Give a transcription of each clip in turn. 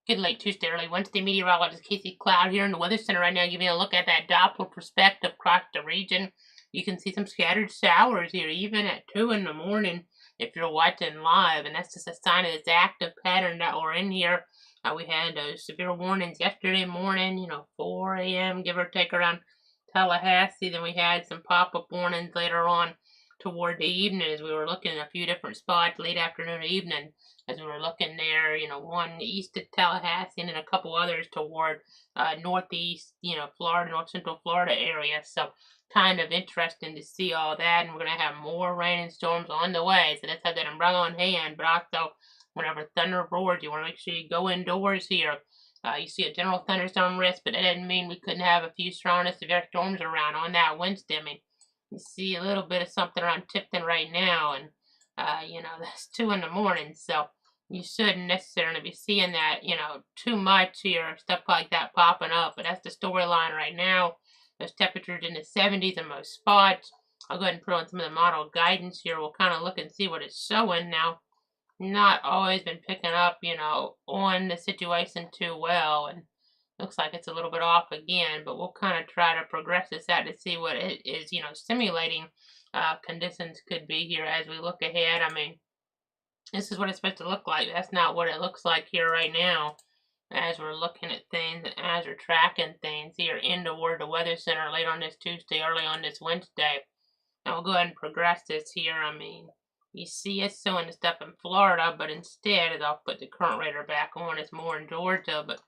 Good late Tuesday, early Wednesday, meteorologist Casey Cloud here in the Weather Center right now, giving you a look at that Doppler perspective across the region. You can see some scattered showers here, even at 2 in the morning if you're watching live, and that's just a sign of this active pattern that we're in here. We had severe warnings yesterday morning, 4 a.m., give or take, around Tallahassee. Then we had some pop-up warnings later on toward the evening as we were looking at a few different spots late afternoon, evening, as we were looking there, one east of Tallahassee and then a couple others toward northeast, Florida, north central Florida area. So kind of interesting to see all that, and we're going to have more rain and storms on the way. So let's have that umbrella on hand, but also whenever thunder roars, you want to make sure you go indoors here. You see a general thunderstorm risk, but that doesn't mean we couldn't have a few strong to severe storms around on that Wednesday. I mean, you see a little bit of something around Tipton right now, and that's 2 in the morning, so you shouldn't necessarily be seeing that, too much here, stuff like that popping up, but that's the storyline right now. There's temperatures in the 70s in most spots. I'll go ahead and put on some of the model guidance here. We'll kind of look and see what it's showing now. Not always been picking up, on the situation too well, and looks like it's a little bit off again, but we'll kind of try to progress this out to see what it is, simulating conditions could be here as we look ahead. I mean, this is what it's supposed to look like. That's not what it looks like here right now as we're looking at things and as we're tracking things here in toward the Weather Center late on this Tuesday, early on this Wednesday. Now we'll go ahead and progress this here. I mean, you see it's showing the stuff in Florida, but instead, as I'll put the current radar back on, it's more in Georgia, but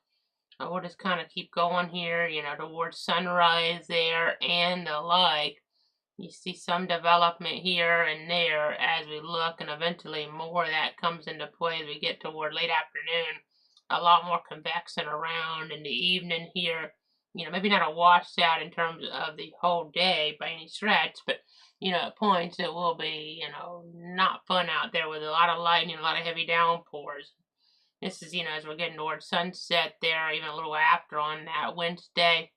we'll just kind of keep going here, towards sunrise there and the like. You see some development here and there as we look, and eventually more of that comes into play as we get toward late afternoon. A lot more convection around in the evening here. Maybe not a washout in terms of the whole day by any stretch, but, at points it will be, not fun out there with a lot of lightning, a lot of heavy downpours. This is, as we're getting towards sunset there, even a little after on that Wednesday,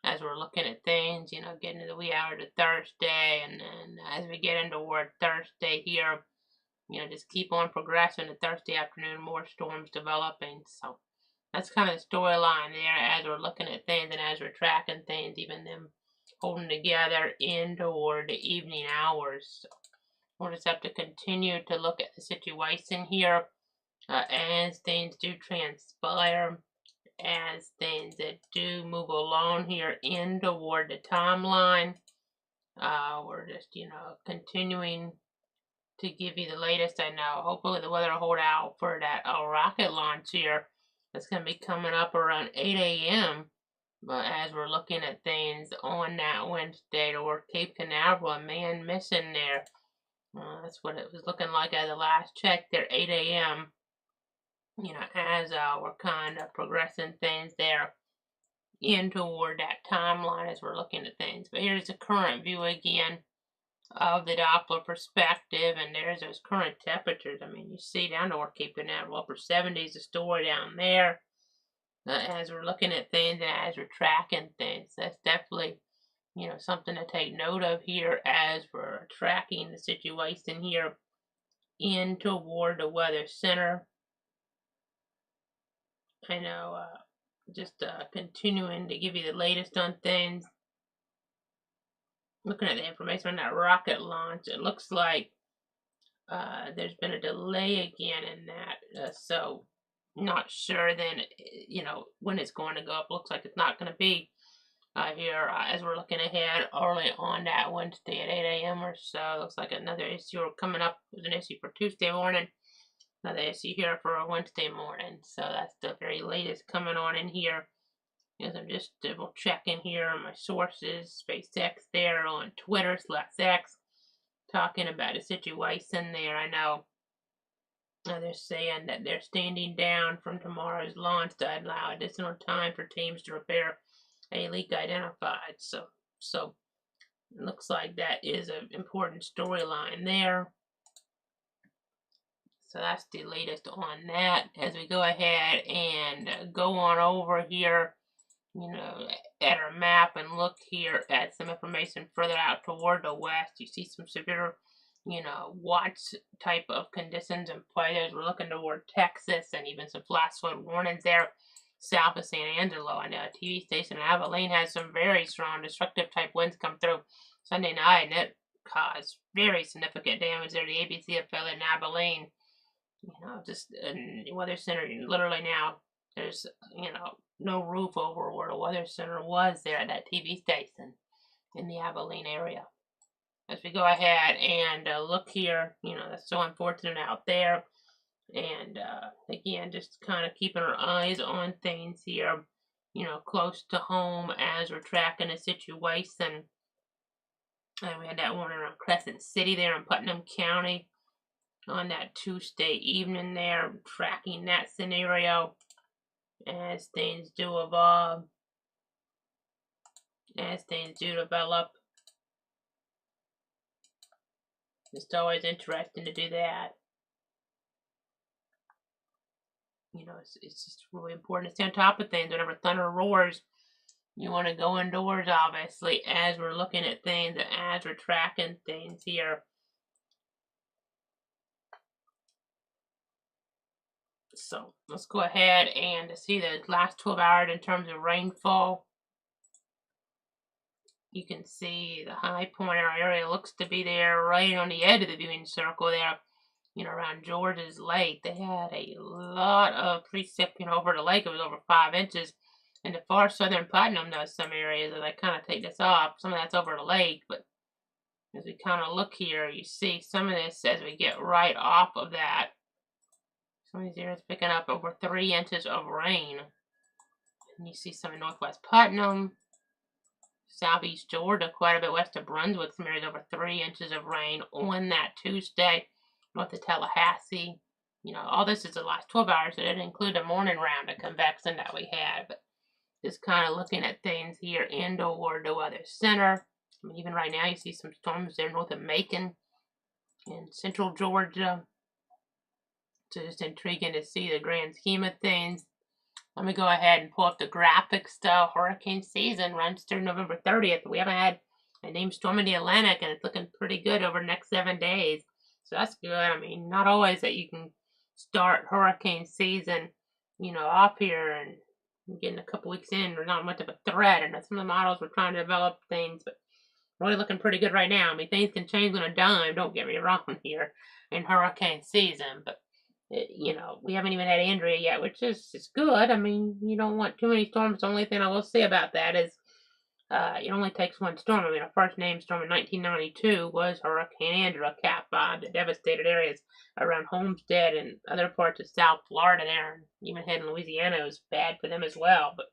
as we're looking at things, getting to the wee hours of Thursday, and then as we get into toward Thursday here, just keep on progressing to Thursday afternoon, more storms developing. So that's kind of the storyline there as we're looking at things and as we're tracking things, even them holding together in toward the evening hours. So we'll just have to continue to look at the situation here. As things do transpire, as things that do move along here in toward the timeline, we're just, continuing to give you the latest. I know, hopefully the weather will hold out for that rocket launch here. That's going to be coming up around 8 a.m. But as we're looking at things on that Wednesday toward Cape Canaveral, a man missing there. That's what it was looking like at the last check there, 8 a.m. As we're kind of progressing things there in toward that timeline as we're looking at things. But here's the current view again of the Doppler perspective, and there's those current temperatures. I mean, you see down toward Cape Canaveral, upper 70s, the story down there. As we're looking at things and as we're tracking things, that's definitely, something to take note of here as we're tracking the situation here in toward the Weather Center. I know, just continuing to give you the latest on things. Looking at the information on that rocket launch, it looks like there's been a delay again in that. So not sure then, when it's going to go up. Looks like it's not going to be here as we're looking ahead early on that Wednesday at 8 a.m. or so. Looks like another issue coming up. There's an issue for Tuesday morning. Another issue here for a Wednesday morning. So that's the very latest coming on in here. As I'm just double checking here on my sources, SpaceX there on Twitter /X, talking about a situation there. I know they're saying that they're standing down from tomorrow's launch to allow additional time for teams to repair a leak identified. So it looks like that is an important storyline there. So that's the latest on that. As we go ahead and go on over here, at our map and look here at some information further out toward the west, you see some severe watch type of conditions and players. We're looking toward Texas and even some flash flood warnings there south of San Angelo. I know a TV station in Abilene has some very strong destructive type winds come through Sunday night, and it caused very significant damage there. The ABC affiliate in Abilene, just Weather Center, literally now there's, no roof over where the Weather Center was there at that TV station in the Abilene area. As we go ahead and look here, that's so unfortunate out there. And again, just kind of keeping our eyes on things here, close to home as we're tracking the situation. And we had that one around Crescent City there in Putnam County on that Tuesday evening there, tracking that scenario as things do evolve, as things do develop. It's always interesting to do that. It's just really important to stay on top of things. Whenever thunder roars, you want to go indoors, obviously, as we're looking at things and as we're tracking things here. So let's go ahead and see the last 12 hours in terms of rainfall. You can see the high point in our area looks to be there right on the edge of the viewing circle there, around George's Lake. They had a lot of precip, over the lake. It was over 5 inches. In the far southern Putnam, there's some areas that I kind of take this off. Some of that's over the lake, but as we kind of look here, you see some of this as we get right off of that. Some of these areas picking up over 3 inches of rain. And you see some in northwest Putnam, southeast Georgia, quite a bit west of Brunswick, some areas over 3 inches of rain on that Tuesday, north of Tallahassee. All this is the last 12 hours. It didn't include the morning round of convection that we had, but just kind of looking at things here toward the Weather Center. Even right now, you see some storms there north of Macon in central Georgia. So just intriguing to see the grand scheme of things. Let me go ahead and pull up the graphics. Hurricane season runs through November 30th. We haven't had a named storm in the Atlantic, and it's looking pretty good over the next 7 days. So that's good. Not always that you can start hurricane season, off here and getting a couple weeks in, or not much of a threat. And some of the models were trying to develop things, but really looking pretty good right now. Things can change on a dime, don't get me wrong here, in hurricane season. But we haven't even had Andrea yet, which is good. You don't want too many storms. The only thing I will say about that is it only takes one storm. Our first named storm in 1992 was Hurricane Andrea, Cat 5, that devastated areas around Homestead and other parts of South Florida there, and even heading Louisiana was bad for them as well. But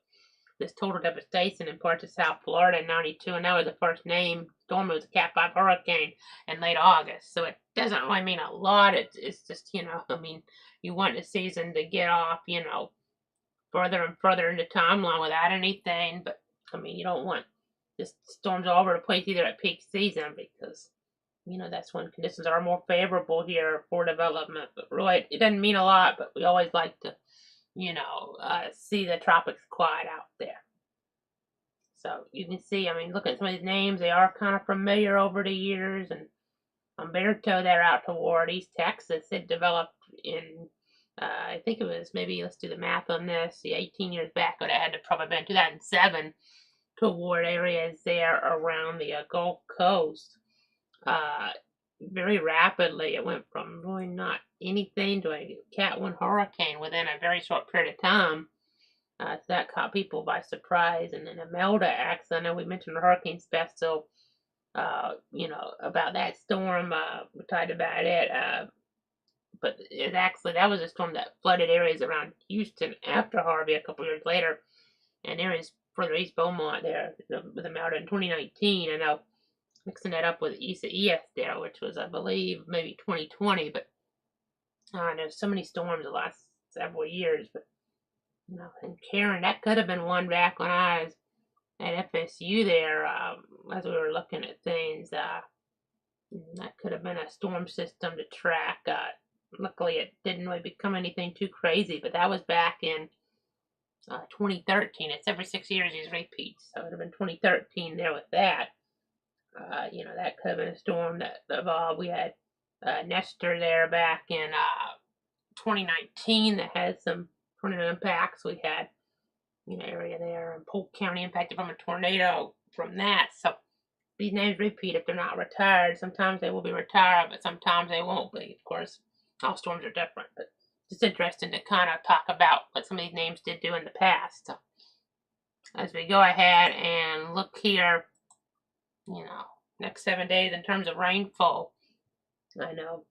this total devastation in parts of South Florida in 92, and that was the first named storm. It was a Cat 5 hurricane in late August, so it doesn't really mean a lot. It's just, you want the season to get off, further and further into timeline without anything, but, you don't want just storms all over the place either at peak season, because, that's when conditions are more favorable here for development. But really, it doesn't mean a lot, but we always like to see the tropics quiet out there. So you can see, look at some of these names. They are kind of familiar over the years. And Umberto there out toward East Texas, it developed in, I think it was maybe, let's do the math on this, 18 years back, but it had to probably been 2007, toward areas there around the Gulf Coast. Very rapidly, it went from really not anything to a Cat 1 hurricane within a very short period of time. So that caught people by surprise. And then Imelda accident, I know we mentioned the hurricane special, about that storm. We talked about it. But that was a storm that flooded areas around Houston after Harvey a couple years later, and areas further east Beaumont there with Imelda in 2019. I know mixing that up with Isaias there, which was, I believe, maybe 2020. But there's so many storms the last several years. But and Karen, that could have been one back when I was at FSU there, as we were looking at things. That could have been a storm system to track. Luckily, it didn't really become anything too crazy, but that was back in 2013. It's every 6 years these repeats, so it would have been 2013 there with that. You know, that could have been a storm that evolved. We had Nestor there back in 2019 that had some tornado impacts. We had, you know, area there in Polk County impacted from a tornado from that. So these names repeat if they're not retired. Sometimes they will be retired, but sometimes they won't be. Of course, all storms are different, but it's interesting to kind of talk about what some of these names did do in the past. So as we go ahead and look here, you know, next 7 days in terms of rainfall, I know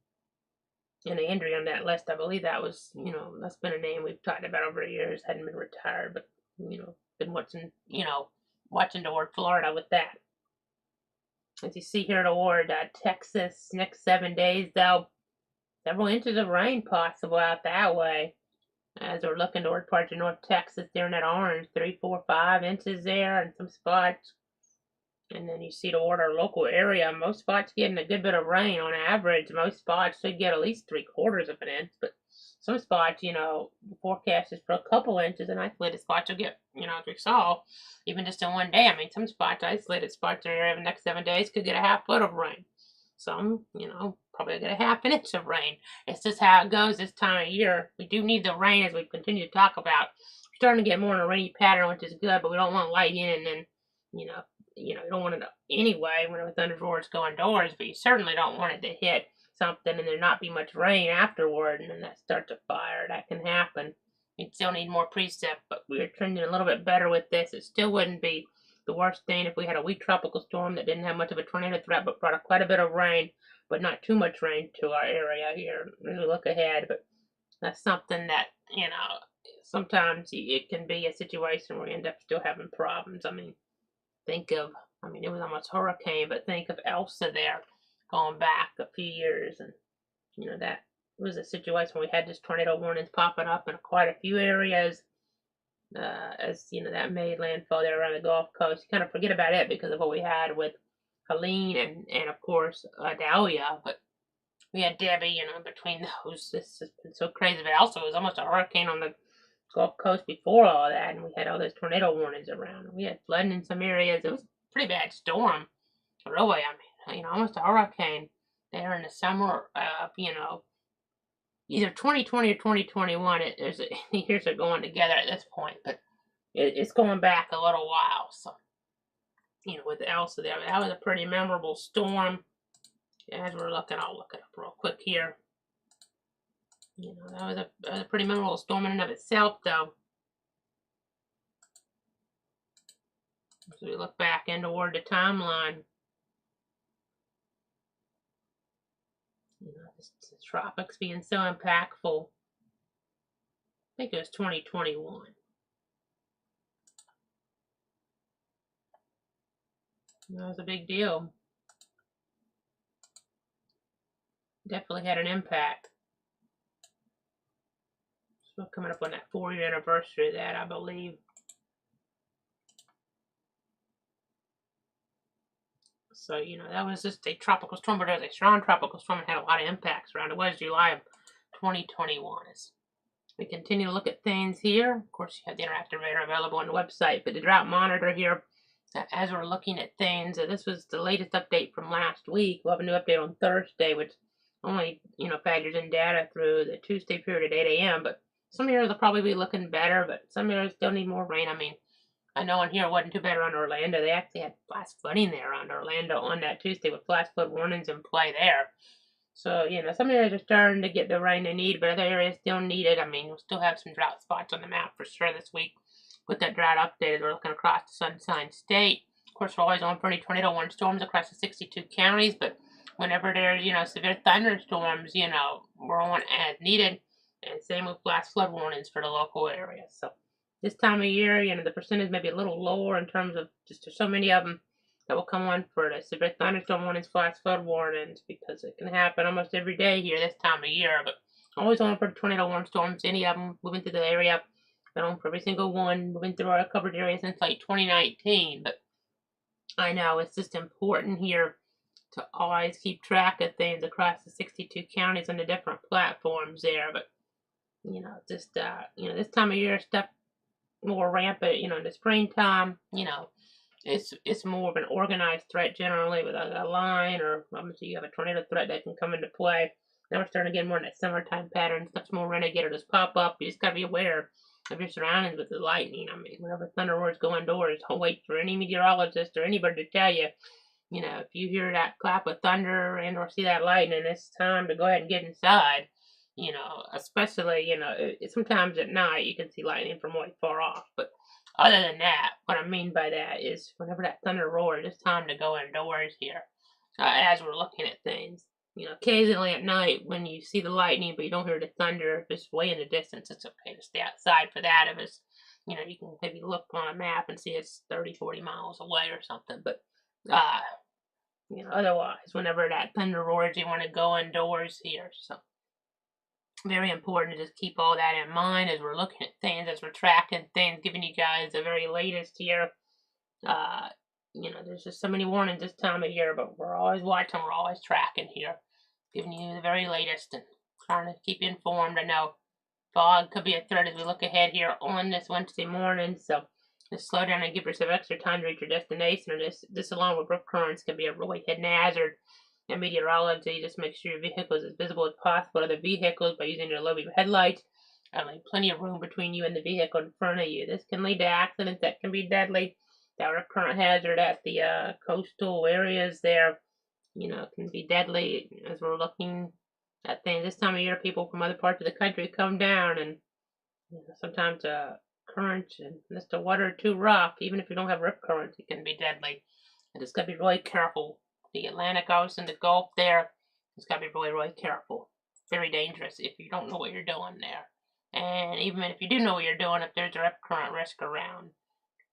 in the injury on that list, I believe that was, you know, that's been a name we've talked about over the years, hadn't been retired, but, you know, been watching toward Florida with that. As you see here toward Texas, next 7 days, though, several inches of rain possible out that way. As we're looking toward parts of North Texas, there in that orange, 3, 4, 5 inches there in some spots. And then you see toward our local area, most spots getting a good bit of rain on average. Most spots should get at least 3/4 of an inch, but some spots, you know, the forecast is for a couple inches, and isolated spots will get, you know, as we saw, even just in one day. I mean, some spots, isolated spots in the next 7 days could get a half foot of rain. Some, you know, probably get a half an inch of rain. It's just how it goes this time of year. We do need the rain, as we continue to talk about. We're starting to get more in a rainy pattern, which is good, but we don't want light in and then, you know, you don't want it anyway when the thunderstorms go indoors, but you certainly don't want it to hit something and there not be much rain afterward and then that starts a fire. That can happen. You'd still need more precip, but we're trending a little bit better with this. It still wouldn't be the worst thing if we had a weak tropical storm that didn't have much of a tornado threat but brought quite a bit of rain, but not too much rain to our area here as we look ahead. But that's something that, you know, sometimes it can be a situation where we end up still having problems. I mean, it was almost hurricane, but think of Elsa there going back a few years. And, you know, that was a situation where we had just tornado warnings popping up in quite a few areas. As, you know, that made landfall there around the Gulf Coast. You kind of forget about it because of what we had with Helene and of course, Dahlia. But we had Debbie, you know, between those. This has been so crazy. But also, it was almost a hurricane on the Gulf Coast before all that, and we had all those tornado warnings around. We had flooding in some areas. It was a pretty bad storm, really. I mean, you know, almost a hurricane there in the summer of, you know, either 2020 or 2021. The years are going together at this point, but it's going back a little while. So, you know, with Elsa there, that was a pretty memorable storm. As we're looking, I'll look it up real quick here. You know, that was a pretty memorable storm in and of itself, though. As we look back in toward the timeline, you know, the tropics being so impactful. I think it was 2021. That was a big deal. Definitely had an impact. So coming up on that 4-year anniversary of that, I believe. So, you know, that was just a tropical storm, but it was a strong tropical storm and had a lot of impacts around. It was July of 2021. As we continue to look at things here, of course, you have the interactive radar available on the website, but the drought monitor here, as we're looking at things, this was the latest update from last week. We'll have a new update on Thursday, which only, you know, factors in data through the Tuesday period at 8 a.m., but some areas will probably be looking better, but some areas still need more rain. I mean, I know in here it wasn't too bad around Orlando. They actually had flash flooding there around Orlando on that Tuesday with flash flood warnings in play there. So, you know, some areas are starting to get the rain they need, but other areas still need it. I mean, we'll still have some drought spots on the map for sure this week with that drought update as we're looking across the Sunshine State. Of course, we're always on for any tornado warning storms across the 62 counties, but whenever there's, you know, severe thunderstorms, you know, we're on as needed. And same with flash flood warnings for the local area. So this time of year, you know, the percentage may be a little lower in terms of just there's so many of them that will come on for the severe thunderstorm warnings, flash flood warnings, because it can happen almost every day here this time of year. But always on for the tornado warning storms, any of them moving through the area. Been on for every single one, moving through our covered area since like 2019. But I know it's just important here to always keep track of things across the 62 counties on the different platforms there. But, you know, just, you know, this time of year, stuff more rampant, you know, in the springtime, you know, it's more of an organized threat generally with a line, or obviously you have a tornado threat that can come into play. Now we're starting to get more in that summertime pattern. Stuff's more renegade or just pop up. You just gotta be aware of your surroundings with the lightning. I mean, whenever thunder roars, go indoors. Don't wait for any meteorologist or anybody to tell you. You know, if you hear that clap of thunder and or see that lightning, it's time to go ahead and get inside. You know, especially, you know, sometimes at night you can see lightning from way far off. But other than that, what I mean by that is whenever that thunder roars, it's time to go indoors here as we're looking at things. You know, occasionally at night when you see the lightning but you don't hear the thunder, if it's way in the distance, it's okay to stay outside for that. If it's, you know, you can maybe look on a map and see it's 30, 40 miles away or something. But uh, you know, otherwise, whenever that thunder roars, you want to go indoors here. So, very important to just keep all that in mind as we're looking at things, as we're tracking things, giving you guys the very latest here. You know, there's just so many warnings this time of year, but we're always watching, we're always tracking here, giving you the very latest and trying to keep you informed. I know fog could be a threat as we look ahead here on this Wednesday morning, so just slow down and give yourself extra time to reach your destination. Or this along with rip currents can be a really hidden hazard. In meteorology, just make sure your vehicle is as visible as possible to other vehicles by using your low beam headlights. Leave plenty of room between you and the vehicle in front of you. This can lead to accidents that can be deadly. That rip current hazard at the coastal areas there, you know, can be deadly as we're looking at things. This time of year, people from other parts of the country come down, and you know, sometimes current and just the water too rough. Even if you don't have rip currents, it can be deadly. And just gotta be really careful. The Atlantic Ocean, the Gulf there, just gotta be really, really careful. Very dangerous if you don't know what you're doing there. And even if you do know what you're doing, if there's a rip current risk around,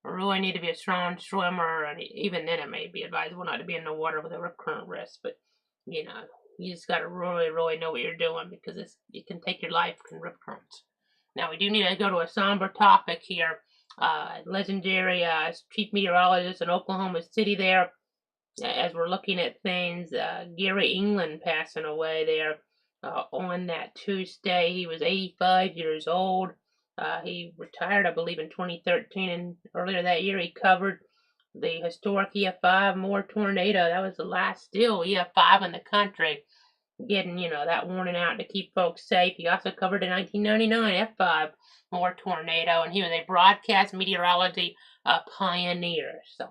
you really need to be a strong swimmer, and even then it may be advisable not to be in the water with a rip current risk. But you know, you just gotta really, really know what you're doing because it can take your life in rip currents. Now we do need to go to a somber topic here. Legendary chief meteorologist in Oklahoma City there, as we're looking at things, Gary England passing away there on that Tuesday. He was 85 years old. He retired, I believe, in 2013, and earlier that year he covered the historic EF5 more tornado. That was the last still EF5 in the country, getting, you know, that warning out to keep folks safe. He also covered the 1999 F5 more tornado, and he was a broadcast meteorology pioneer. So,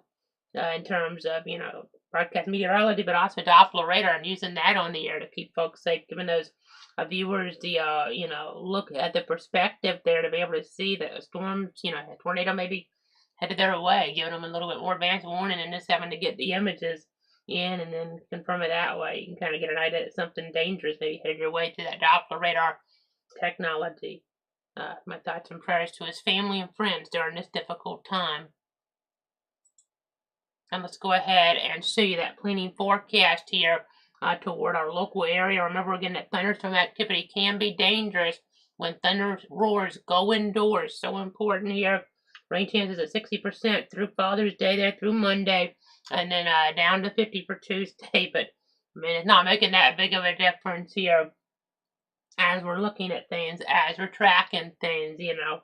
in terms of, you know, broadcast meteorology, but also Doppler radar and using that on the air to keep folks safe, giving those viewers the, you know, look at the perspective there to be able to see the storms, you know, a tornado maybe headed their way, giving them a little bit more advanced warning and just having to get the images in and then confirm it that way. You can kind of get an idea that something dangerous maybe headed your way through that Doppler radar technology. My thoughts and prayers to his family and friends during this difficult time. And let's go ahead and show you that planning forecast here toward our local area. Remember again that thunderstorm activity can be dangerous when thunder roars. Go indoors. So important here. Rain chances at 60% through Father's Day there through Monday, and then down to 50 for Tuesday. But I mean, it's not making that big of a difference here as we're looking at things, as we're tracking things. You know,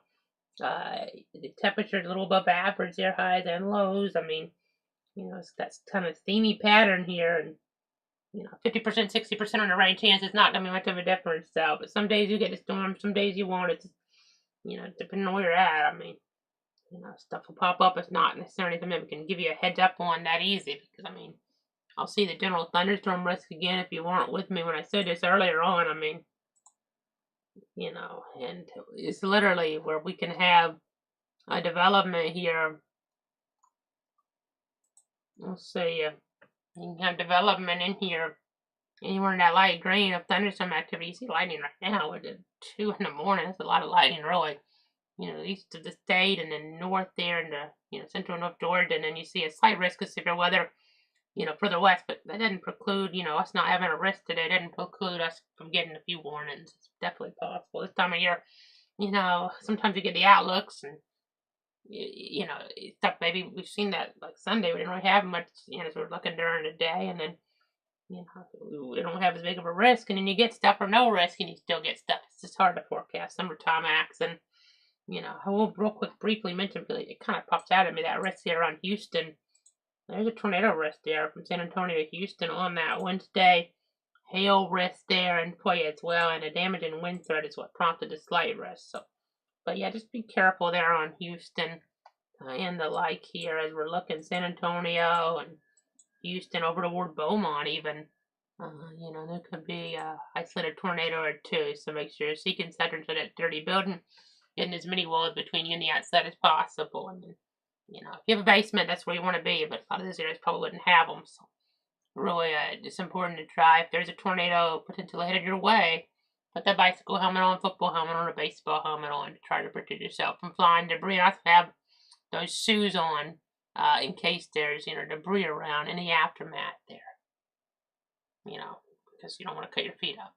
the temperature's a little above average there, highs and lows. I mean, you know, that's kind of steamy pattern here, and you know, 50%, 60% on the rain chance is not gonna be much of a difference. So, but some days you get a storm, some days you won't. It's, you know, depending on where you're at. I mean, you know, stuff will pop up. It's not necessarily something we can give you a heads up on that easy because I mean, I'll see the general thunderstorm risk again if you weren't with me when I said this earlier on. I mean, you know, and it's literally where we can have a development here. Let's see, you can have development in here anywhere in that light green of thunderstorm activity. You see lightning right now at 2 in the morning. That's a lot of lightning, really. You know, east of the state and then north there in the, you know, central North Georgia. And then you see a slight risk of severe weather, you know, further west. But that doesn't preclude, you know, us not having a risk today. It doesn't preclude us from getting a few warnings. It's definitely possible. This time of year, you know, sometimes you get the outlooks and, you know, stuff. Maybe we've seen that like Sunday. We didn't really have much, you know, so we're looking during the day. And then, you know, we don't have as big of a risk. And then you get stuff or no risk and you still get stuff. It's just hard to forecast. Summertime acts and You know, I will real quick briefly mention, because it kind of pops out at me, that risk there on Houston. There's a tornado risk there from San Antonio to Houston on that Wednesday. Hail risk there in play as well, and a damaging wind threat is what prompted the slight risk. So, but yeah, just be careful there on Houston and the like here as we're looking San Antonio and Houston over toward Beaumont even. You know, there could be a isolated tornado or two, so make sure you're seeking shelter to that dirty building, getting as many walls between you and the outside as possible. And then, you know, if you have a basement, that's where you want to be, but a lot of those areas probably wouldn't have them. So really, it's important to try, if there's a tornado potentially headed your way, put that bicycle helmet on, football helmet on, or baseball helmet on to try to protect yourself from flying debris. And also have those shoes on in case there's, you know, debris around in the aftermath there. You know, because you don't want to cut your feet up.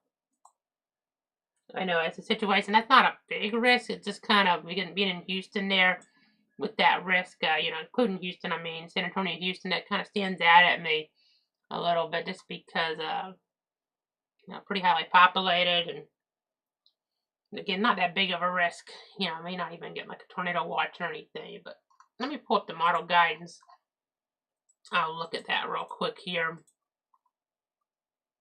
I know it's a situation that's not a big risk. It's just kind of being in Houston there with that risk, you know, including Houston. I mean, San Antonio, Houston, that kind of stands out at me a little bit just because, you know, pretty highly populated and again, not that big of a risk. You know, I may not even get like a tornado watch or anything, but let me pull up the model guidance. I'll look at that real quick here.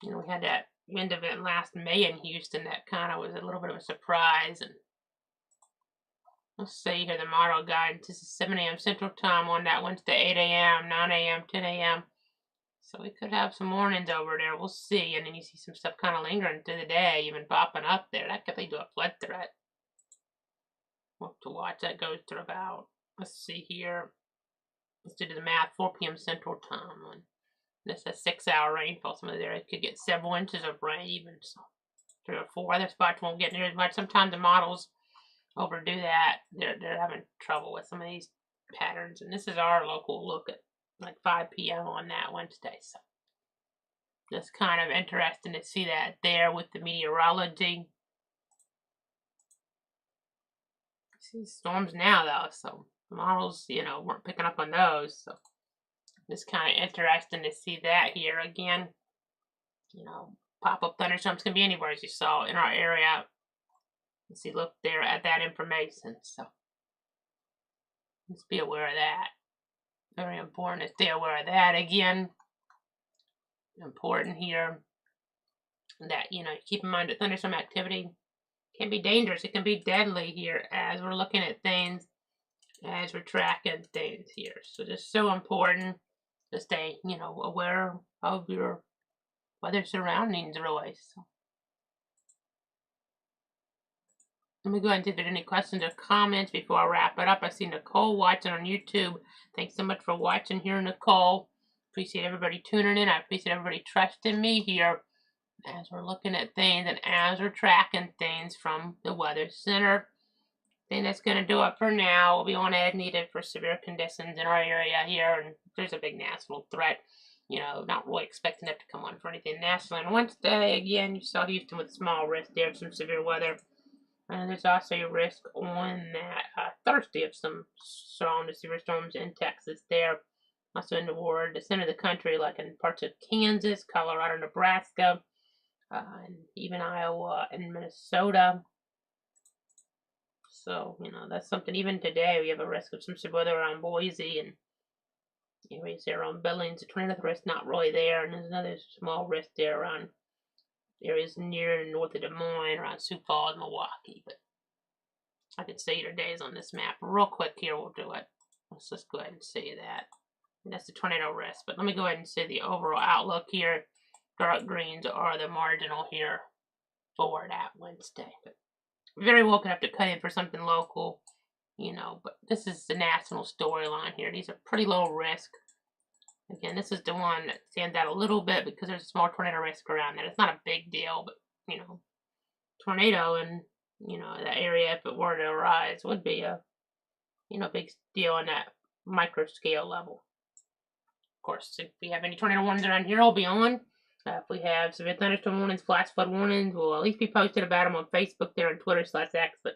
You know, we had that wind event last May in Houston that kind of was a little bit of a surprise. And let's see here, the model guidance. This is 7 a.m. Central Time on that Wednesday, 8 a.m., 9 a.m., 10 a.m. So we could have some warnings over there. We'll see. And then you see some stuff kind of lingering through the day, even popping up there. That could lead to a flood threat. We'll have to watch. That goes to about, let's see here. Let's do the math, 4 p.m. Central Time on. This is a 6-hour rainfall. Some of the areas could get several inches of rain even. So 3 or 4 other spots won't get near as much. Sometimes the models overdo that. They're having trouble with some of these patterns. And this is our local look at like 5 p.m. on that Wednesday. So just kind of interesting to see that there with the meteorology. See storms now though, so the models, you know, weren't picking up on those. So just kind of interesting to see that here again. You know, pop-up thunderstorms can be anywhere, as you saw in our area. You see, look there at that information. So let's be aware of that. Very important to stay aware of that again. Important here that, you know, keep in mind that thunderstorm activity can be dangerous. It can be deadly here as we're looking at things, as we're tracking things here. So just so important to stay, you know, aware of your weather surroundings really. So let me go ahead and see if there's any questions or comments before I wrap it up. I see Nicole watching on YouTube. Thanks so much for watching here, Nicole. Appreciate everybody tuning in. I appreciate everybody trusting me here as we're looking at things and as we're tracking things from the Weather Center. I think that's going to do it for now. We'll be on as needed for severe conditions in our area here. And there's a big national threat. You know, not really expecting it to come on for anything national. And Wednesday, again, you saw Houston with a small risk there of some severe weather. And there's also a risk on that Thursday of some strong to severe storms in Texas there. Also in the center of the country, like in parts of Kansas, Colorado, Nebraska, and even Iowa and Minnesota. So, you know, that's something. Even today, we have a risk of some severe weather around Boise and areas there around Billings. The tornado risk not really there. And there's another small risk there around areas near and north of Des Moines, around Sioux Falls, Milwaukee. But I could see your days on this map real quick here. We'll do it. Let's just go ahead and see that. And that's the tornado risk. But let me go ahead and see the overall outlook here. Dark greens are the marginal here for that Wednesday. But very well could have to cut in for something local, you know. But this is the national storyline here. These are pretty low risk. Again, this is the one that stands out a little bit because there's a small tornado risk around that. It's not a big deal, but, you know, tornado in, you know, that area, if it were to arise, would be a, you know, big deal on that micro scale level. Of course, if we have any tornado warnings around here, I'll be on. If we have severe thunderstorm warnings, flash flood warnings, we'll at least be posted about them on Facebook there and Twitter/X. But,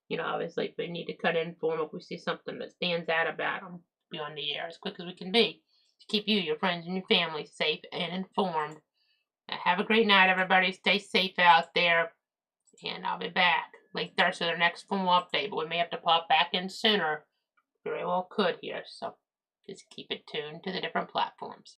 you know, obviously, if we need to cut in for them, if we see something that stands out about them, be on the air as quick as we can be to keep you, your friends, and your family safe and informed. Have a great night, everybody. Stay safe out there, and I'll be back late Thursday, their next formal update, but we may have to pop back in sooner. Very well could here, so just keep it tuned to the different platforms.